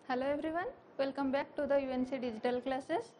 Hello everyone, welcome back to the UNC digital classes.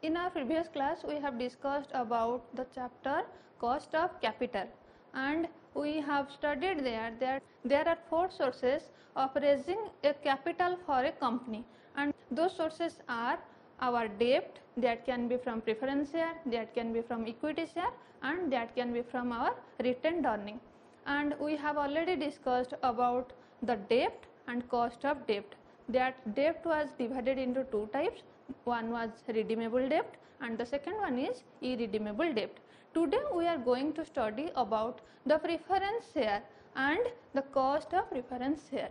In our previous class we have discussed about the chapter cost of capital, and we have studied that there are four sources of raising a capital for a company, and those sources are our debt, that can be from preference share, that can be from equity share, and that can be from our retained earning. And we have already discussed about the debt and cost of debt. That debt was divided into two types. One was redeemable debt and the second one is irredeemable debt. Today we are going to study about the preference share and the cost of preference share.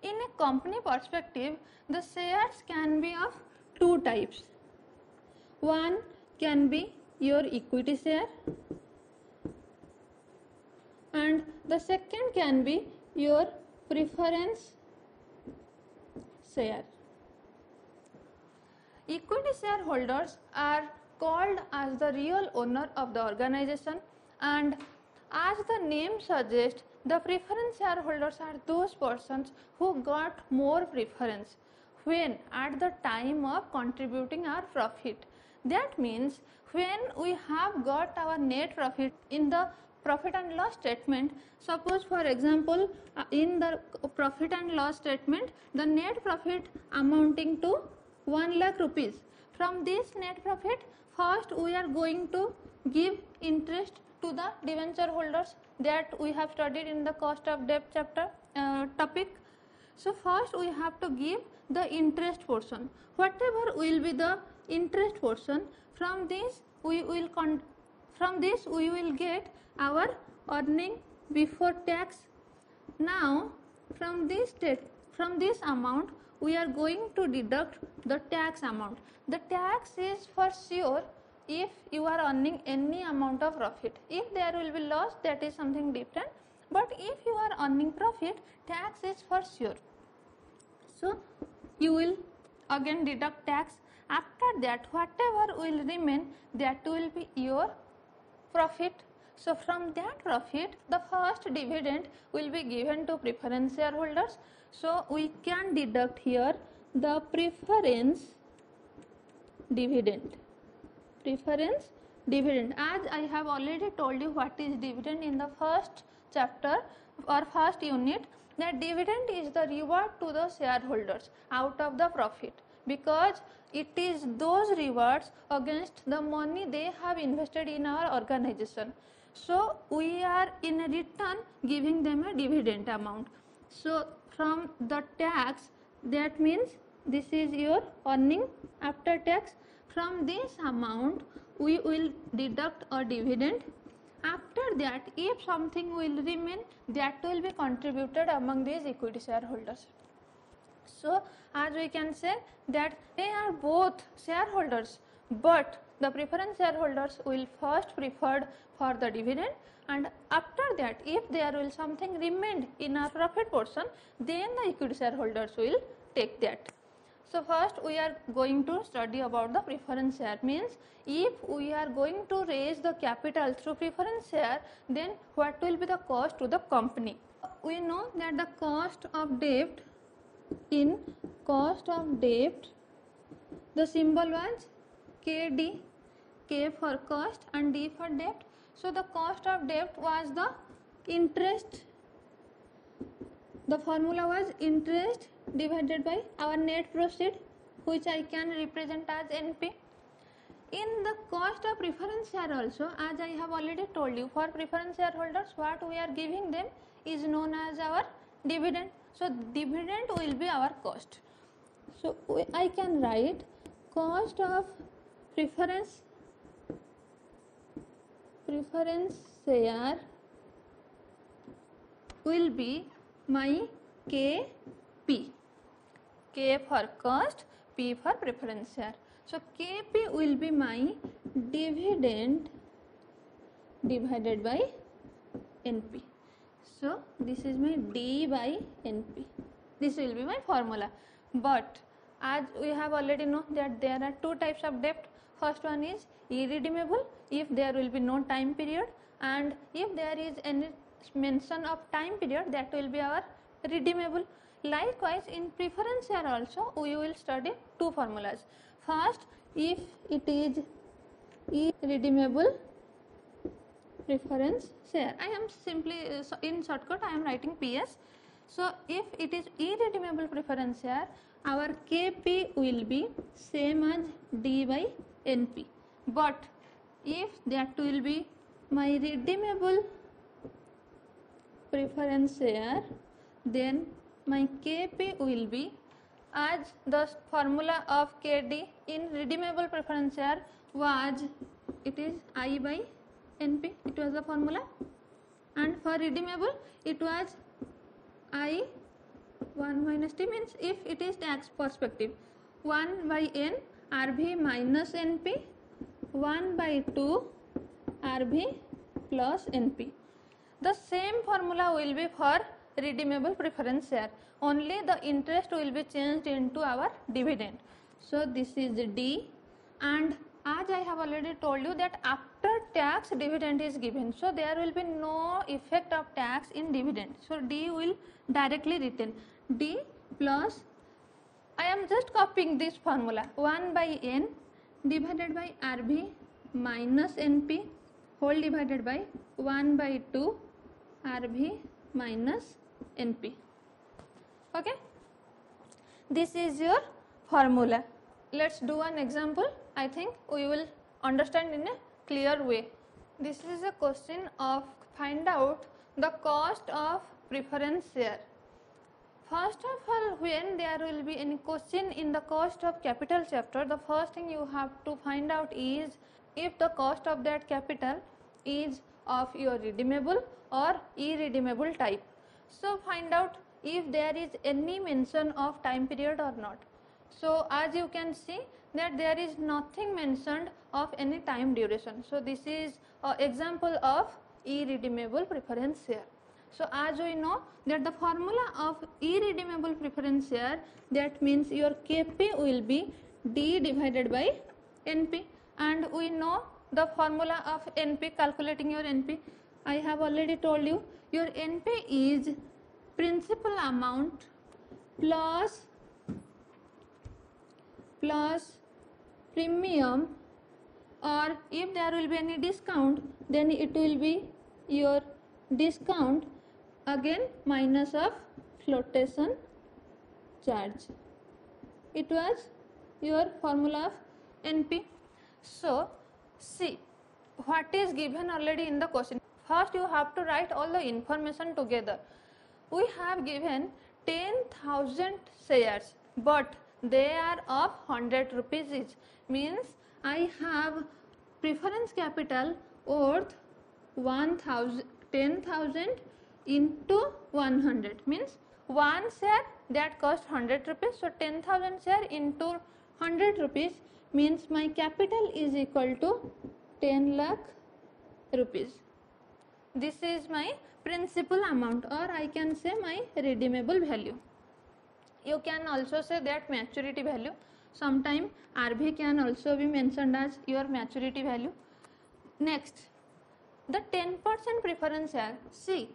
In a company perspective, the shares can be of two types. One can be your equity share and the second can be your preference share. Equity shareholders are called as the real owner of the organization, and as the name suggests, the preference shareholders are those persons who got more preference when at the time of contributing our profit. That means when we have got our net profit in the profit and loss statement, suppose for example in the profit and loss statement the net profit amounting to 1 lakh rupees. From this net profit, first we are going to give interest to the debenture holders, that we have studied in the cost of debt chapter topic. So first we have to give the interest portion. Whatever will be the interest portion, from this we will get our earning before tax. Now from this amount we are going to deduct the tax amount. The tax is for sure if you are earning any amount of profit. If there will be loss, that is something different, but if you are earning profit, tax is for sure. So you will again deduct tax. After that, whatever will remain, that will be your profit. So from that profit, the first dividend will be given to preference shareholders. So we can deduct here the preference dividend. Preference dividend. As I have already told you what is dividend in the first chapter or first unit, that dividend is the reward to the shareholders out of the profit, because it is those rewards against the money they have invested in our organization. So we are in return giving them a dividend amount. So from the tax, that means this is your earning after tax. From this amount we will deduct a dividend. After that, if something will remain, that will be contributed among these equity shareholders. So as we can say that they are both shareholders, but the preference shareholders will first preferred for the dividend, and after that if there will something remain in our profit portion, then the equity shareholders will take that. So first we are going to study about the preference share. Means if we are going to raise the capital through preference share, then what will be the cost to the company? We know that the cost of debt, in cost of debt the symbol was KD, K for cost and D for debt. So the cost of debt was the interest. The formula was interest divided by our net proceed, which I can represent as NP. In the cost of preference share also, as I have already told you, for preference shareholders what we are giving them is known as our dividend. So dividend will be our cost. So I can write cost of preference share will be my KP. K for cost, P for preference share. So KP will be my dividend divided by NP. So this is my D by NP. This will be my formula. But as we have already known that there are two types of debt. First one is irredeemable, if there will be no time period, and if there is any mention of time period, that will be our redeemable. Likewise, in preference share also we will study two formulas. First, if it is irredeemable preference share, I am simply in shortcut I am writing PS. So if it is irredeemable preference share, our KP will be same as D by NP. But if that will be my redeemable preference share, then my KP will be, as the formula of KD in redeemable preference share was, it is I by NP, it was the formula, and for redeemable it was I 1 minus T, means if it is tax perspective 1 by N RV minus NP, 1 by 2 RV plus NP. The same formula will be for redeemable preference share, only the interest will be changed into our dividend. So this is D, and as I have already told you that after tax dividend is given, so there will be no effect of tax in dividend. So D will directly written D plus, I am just copying this formula, 1 by N divided by RV minus NP whole divided by 1 by 2 RV minus NP. Okay, this is your formula. Let's do an example. I think we will understand in a clear way. This is a question of find out the cost of preference share. First of all, when there will be any question in the cost of capital chapter, the first thing you have to find out is if the cost of that capital is of your redeemable or irredeemable type. So find out if there is any mention of time period or not. So as you can see that there is nothing mentioned of any time duration. So this is an example of irredeemable preference share. So as we know that the formula of irredeemable preference share, that means your KP will be D divided by NP, and we know the formula of NP, calculating your NP. I have already told you your NP is principal amount plus premium, or if there will be any discount then it will be your discount again minus of flotation charge. It was your formula of NP. So see what is given already in the question. First you have to write all the information together. We have given 10,000 shares, but they are of 100 rupees each, means I have preference capital worth 10,000 into 100, means one share that cost 100 rupees. So 10,000 share into 100 rupees means my capital is equal to 10 lakh rupees. This is my principal amount, or I can say my redeemable value. You can also say that maturity value. Sometime RV can also be mentioned as your maturity value. Next, the 10% preference share. See,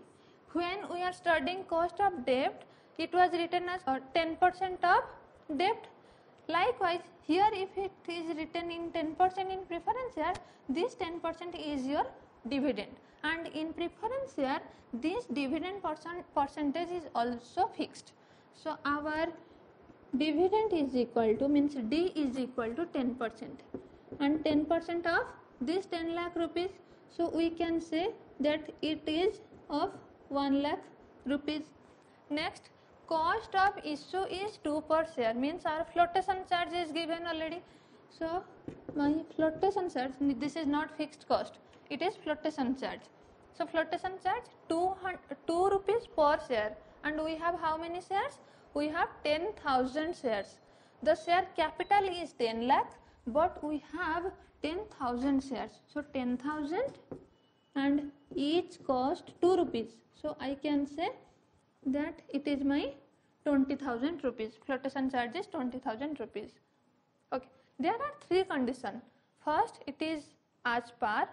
when we are studying cost of debt, it was written as 10% of debt. Likewise, here if it is written in 10% in preference share, this 10% is your dividend, and in preference share this dividend percentage is also fixed. So our dividend is equal to, means D is equal to 10%, and 10% of this 10 lakh rupees, so we can say that it is of 1 lakh rupees. Next, cost of issue is 2 per share, means our flotation charge is given already. So my flotation charge, this is not fixed cost, it is flotation charge. So flotation charge 2 rupees per share, and we have how many shares? We have 10,000 shares. The share capital is 10 lakh, but we have 10,000 shares. So 10,000 and each cost 2 rupees. So I can say that it is my 20,000 rupees. Flotation charge is 20,000 rupees. Okay. There are three conditions. First, it is as par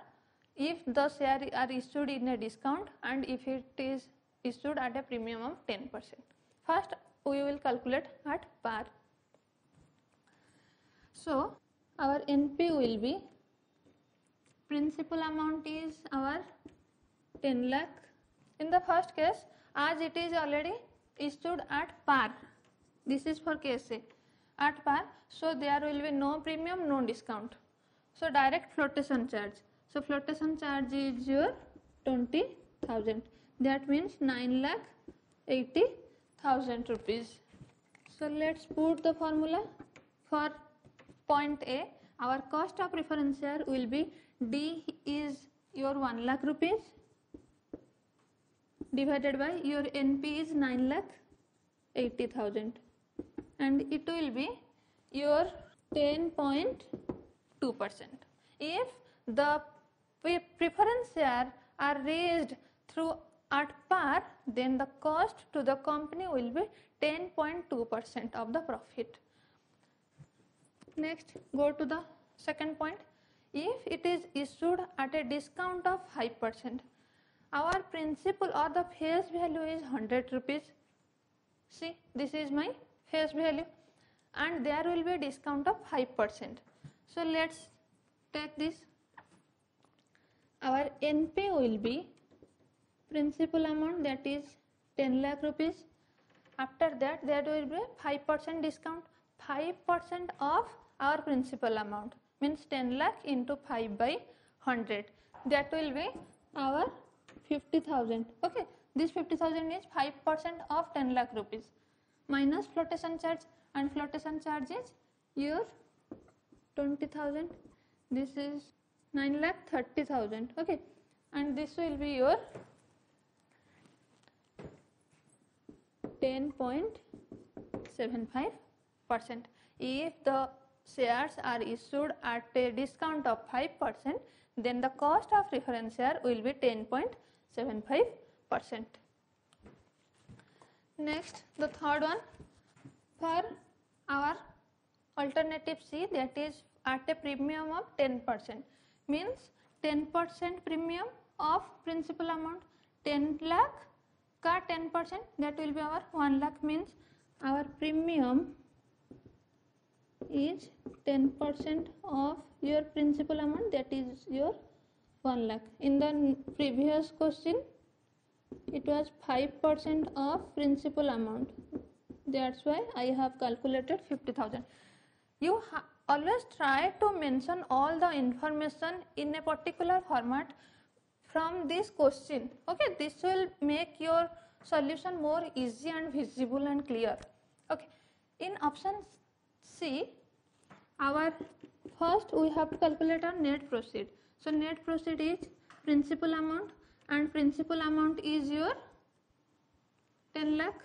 if the share are issued in a discount and if it is issued at a premium of 10%. First, we will calculate at par. So our NP will be, principal amount is our 10 lakh. In the first case, as it is already issued at par, this is for case A, at par, so there will be no premium, no discount. So direct flotation charge. So flotation charge is your 20,000. That means 9,80,000 rupees. So let's put the formula for point A. Our cost of reference share will be D is your 1 lakh rupees divided by your NP is 9,80,000, and it will be your 10.2%. If the preference share are raised through at par, then the cost to the company will be 10.2% of the profit. Next, go to the second point. If it is issued at a discount of 5%, our principal or the face value is 100 rupees. See, this is my face value, and there will be a discount of 5%. So let's take this. Our NP will be principal amount, that is 10 lakh rupees. After that, there will be 5% discount. 5% of our principal amount means 10 lakh into 5 by 100. That will be our 50,000. Okay, this 50,000 is 5% of 10 lakh rupees minus flotation charge, and flotation charge is your 20,000. This is 9,30,000. Okay, and this will be your 10.75%. If the shares are issued at a discount of 5%, then the cost of reference share will be 10.75%. Next, the third one, for our alternative C, that is at a premium of 10%, means 10% premium of principal amount. 10 lakh ka 10%, that will be our 1 lakh, means our premium is 10% of your principal amount, that is your 1 lakh. In the previous question, it was 5% of principal amount. That's why I have calculated 50,000. You always try to mention all the information in a particular format from this question. Okay, this will make your solution more easy and visible and clear. Okay, in option C, our first we have to calculate our net proceed. So net proceed is principal amount, and principal amount is your 10 lakh.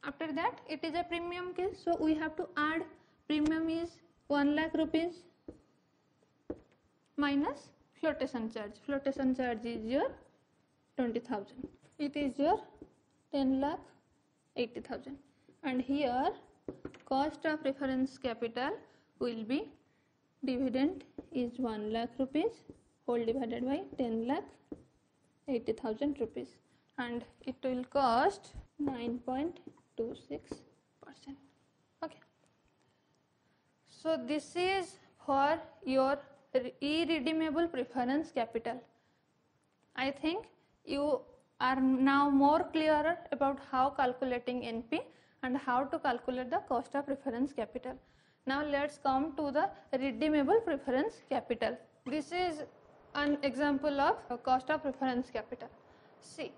After that, it is a premium case, so we have to add premium is 1 lakh rupees minus flotation charge. Flotation charge is your 20,000. It is your 10,80,000. And here cost of reference capital will be, dividend is 1 lakh rupees whole divided by 10,80,000 rupees, and it will cost 9.26%. Okay, so this is for your irredeemable preference capital. I think you are now more clearer about how calculating NP and how to calculate the cost of preference capital. Now let's come to the redeemable preference capital. This is an example of cost of preference capital. See,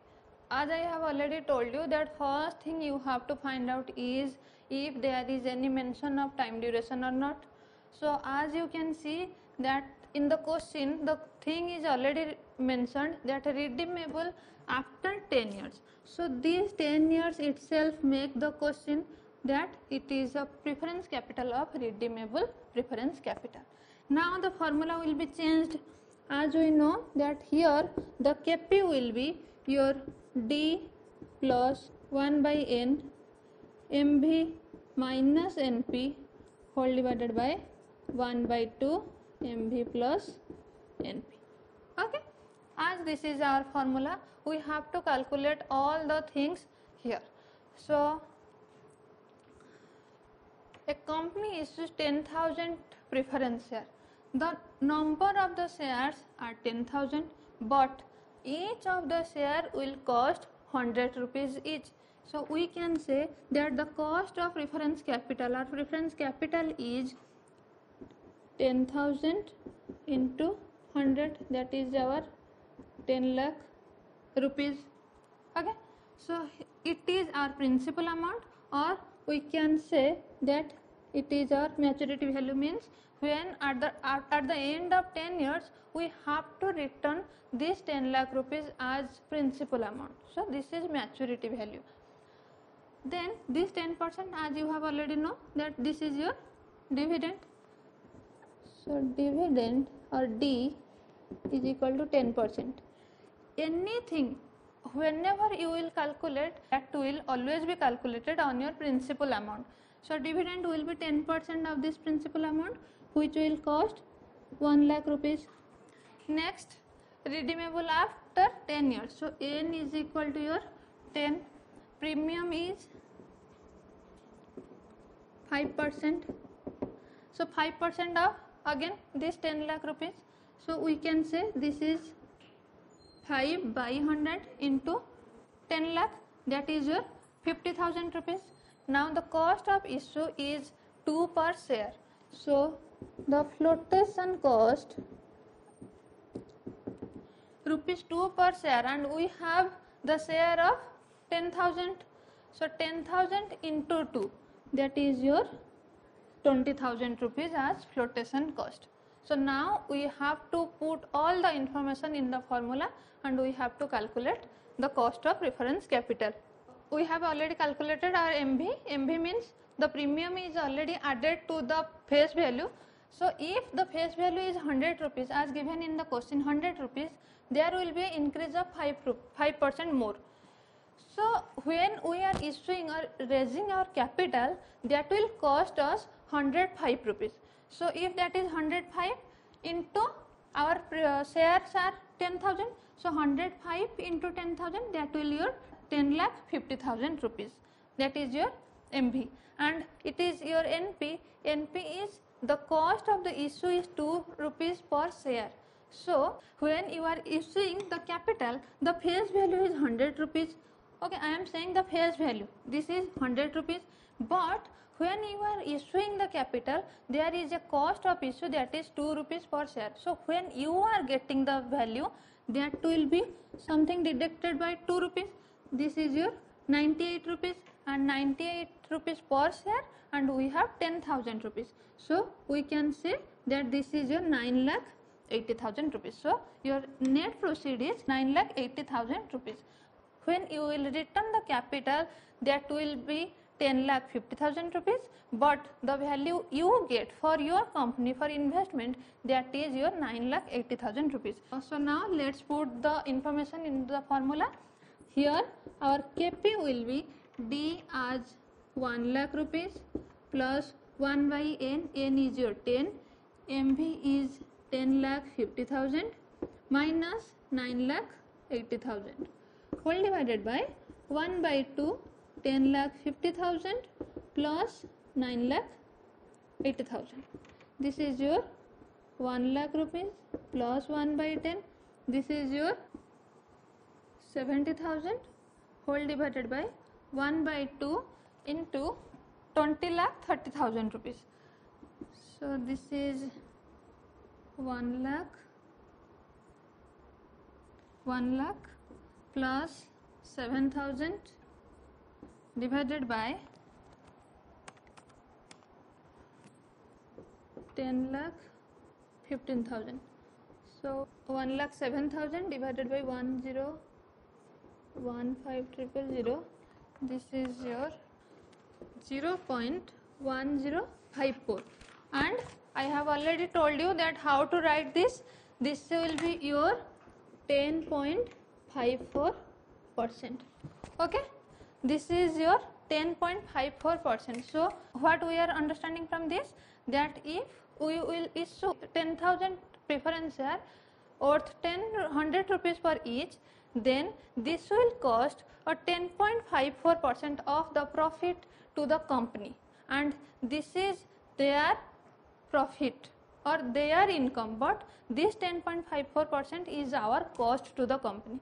as I have already told you that first thing you have to find out is if there is any mention of time duration or not. So as you can see that in the question the thing is already mentioned that redeemable after 10 years. So these 10 years itself make the question that it is a preference capital of redeemable preference capital. Now the formula will be changed, as we know that here the KP will be your D plus 1 by N MV minus NP whole divided by 1 by 2 MV plus NP. Okay, as this is our formula, we have to calculate all the things here. So a company issues 10,000 preference share. The number of the shares are 10,000, but each of the share will cost 100 rupees each. So we can say that the cost of preference capital or preference capital is 10,000 into 100, that is our 10 lakh rupees. Okay, so it is our principal amount, or we can say that it is our maturity value, means when at the end of 10 years we have to return this 10 lakh rupees as principal amount. So this is maturity value. Then this 10%, as you have already know, that this is your dividend. So dividend or D is equal to 10%. Anything, whenever you will calculate, that will always be calculated on your principal amount. So dividend will be 10% of this principal amount, which will cost 1 lakh rupees. Next, redeemable after 10 years. So N is equal to your 10. Premium is 5%. So 5% of again this 10 lakh rupees. So we can say this is 5 by 100 into 10 lakh, that is your 50,000 rupees. Now the cost of issue is 2 per share. So the flotation cost rupees 2 per share, and we have the share of 10,000. So 10,000 into 2, that is your 20,000 rupees as flotation cost. So now we have to put all the information in the formula and we have to calculate the cost of preference capital. We have already calculated our MV. MV means the premium is already added to the face value. So if the face value is 100 rupees as given in the question, 100 rupees, there will be an increase of 5% more. So when we are issuing or raising our capital, that will cost us 105 rupees. So if that is 105 into our shares are 10,000, so 105 into 10,000, that will your 10,50,000 rupees. That is your MV, and it is your NP. NP is the cost of the issue is 2 rupees per share. So when you are issuing the capital, the face value is 100 rupees. Okay, I am saying the face value, this is 100 rupees, but when you are issuing the capital, there is a cost of issue, that is 2 rupees per share. So when you are getting the value, that will be something deducted by 2 rupees. This is your 98 rupees, and 98 rupees per share, and we have 10,000 rupees. So we can say that this is your 9,80,000 rupees. So your net proceed is 9,80,000 rupees. When you will return the capital, that will be 10,50,000 rupees, but the value you get for your company for investment, that is your 9,80,000 rupees. So now let's put the information in the formula. Here our KP will be D as 1 lakh rupees plus 1 by N. N is your 10. MV is 10,50,000 minus 9,80,000. Whole divided by 1 by 2, 10,50,000 plus 9,80,000. This is your 1 lakh rupees plus 1 by 10. This is your 70,000 whole divided by 1 by 2 into 20,30,000 rupees. So this is 1 lakh plus 7,000 divided by 10,15,000. So 1,07,000 divided by 10,15,000. This is your 0.1054, and I have already told you that how to write this. This will be your 10.54%. Okay, this is your 10.54%. So what we are understanding from this, that if we will issue 10,000 preference share worth 100 rupees per each, then this will cost a 10.54% of the profit to the company, and this is their profit or their income, but this 10.54% is our cost to the company.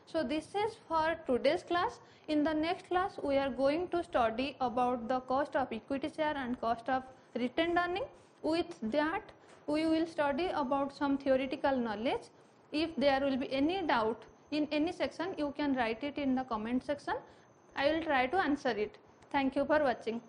So this is for today's class. In the next class we are going to study about the cost of equity share and cost of retained earning. With that we will study about some theoretical knowledge. If there will be any doubt in any section, you can write it in the comment section. I will try to answer it. Thank you for watching.